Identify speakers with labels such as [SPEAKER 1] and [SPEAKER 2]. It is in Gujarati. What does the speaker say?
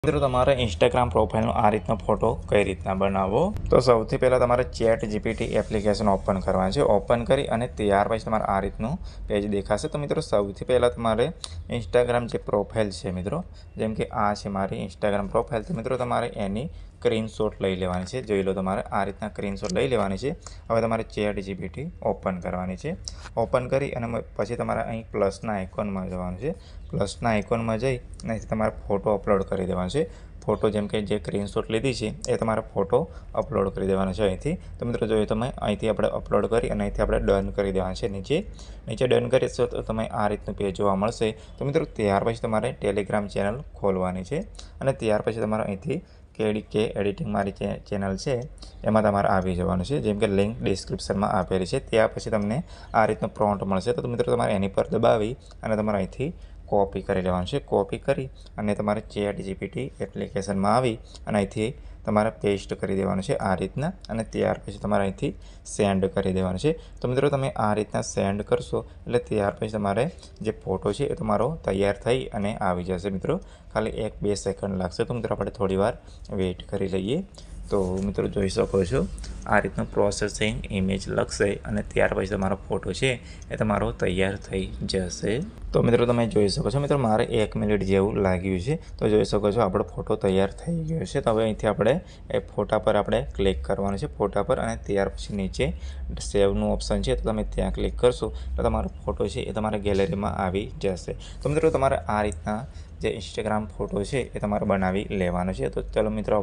[SPEAKER 1] મિત્રો તમારે ઇન્સ્ટાગ્રામ પ્રોફાઇલનો આ રીતનો ફોટો કઈ રીતના બનાવવો, તો સૌથી પહેલાં તમારે ચેટ જીપીટી એપ્લિકેશન ઓપન કરવાનું છે. ઓપન કરી અને ત્યાર પછી તમારે આ રીતનું પેજ દેખાશે. તો મિત્રો સૌથી પહેલાં તમારે ઇન્સ્ટાગ્રામ જે પ્રોફાઇલ છે મિત્રો, જેમ કે આ છે મારી ઇન્સ્ટાગ્રામ પ્રોફાઇલ, તો મિત્રો તમારે એની સ્ક્રીનશોટ લઈ લેવાની છે. જોઈ લો, તમારે આ રીતના સ્ક્રીનશોટ લઈ લેવાની છે. હવે તમારે ચેટ જીપીટી ઓપન કરવાની છે. ઓપન કરી અને પછી તમારે અહીં પ્લસના આઇકોનમાં જવાનું છે. પ્લસના આઇકોનમાં જઈ અને તમારે ફોટો અપલોડ કરી દેવાનો છે. ફોટો જેમ કે જે સ્ક્રીનશોટ લીધી છે એ તમારે ફોટો અપલોડ કરી દેવાનો છે અહીંથી. તો મિત્રો જોઈએ તમે અહીંથી આપણે અપલોડ કરી અને અહીંથી આપણે ડન કરી દેવાનું છે. નીચે ડન કરીશો તો તમે આ રીતનું પેજ જોવા મળશે. તો મિત્રો ત્યાર પછી તમારે ટેલિગ્રામ ચેનલ ખોલવાની છે અને ત્યાર પછી તમારે અહીંથી કે એડિટિંગ મારી ચેનલ છે એમાં તમારે આવી જવાનું છે. જેમ કે લિંક ડિસ્ક્રિપ્શનમાં આપેલી છે. ત્યાં પછી તમને આ રીતનો પ્રોમ્પ્ટ મળશે. તો મિત્રો તમારે એની પર દબાવી અને તમારે અહીંથી કોપી કરી લેવાનું છે. કોપી કરી અને તમારે ચેટ જીપીટી એપ્લિકેશનમાં આવી અને અહીંથી તમારે પેસ્ટ કરી દેવાનું છે આ રીતના, અને ત્યાર પછી તમારે અહીંથી સેન્ડ કરી દેવાનું છે. તો મિત્રો તમે આ રીતના સેન્ડ કરશો એટલે ત્યાર પછી તમારે જે ફોટો છે એ તમારો તૈયાર થઈ અને આવી જશે. મિત્રો ખાલી 1-2 સેકન્ડ લાગશે. તો મિત્રો આપણે થોડી વાર વેઇટ કરી લઈએ. તો મિત્રો જોઈ શકો છો આ રીતનું પ્રોસેસિંગ ઇમેજ લખશે અને ત્યાર પછી તમારો ફોટો છે એ તમારો તૈયાર થઈ જશે. તો મિત્રો તમે જોઈ શકો છો, મિત્રો મારે 1 મિનિટ જેવું લાગ્યું છે. તો જોઈ શકો છો આપણો ફોટો તૈયાર થઈ ગયો છે. તો હવે અહીંથી આપણે એ ફોટા પર આપણે ક્લિક કરવાનું છે, ફોટા પર, અને ત્યાર પછી નીચે સેવનું ઓપ્શન છે તો તમે ત્યાં ક્લિક કરશો તો તમારો ફોટો છે એ તમારા ગેલેરીમાં આવી જશે. તો મિત્રો તમારે આ રીતના જે ઇન્સ્ટાગ્રામ ફોટો છે એ તમારે બનાવી લેવાનો છે. તો ચલો મિત્રો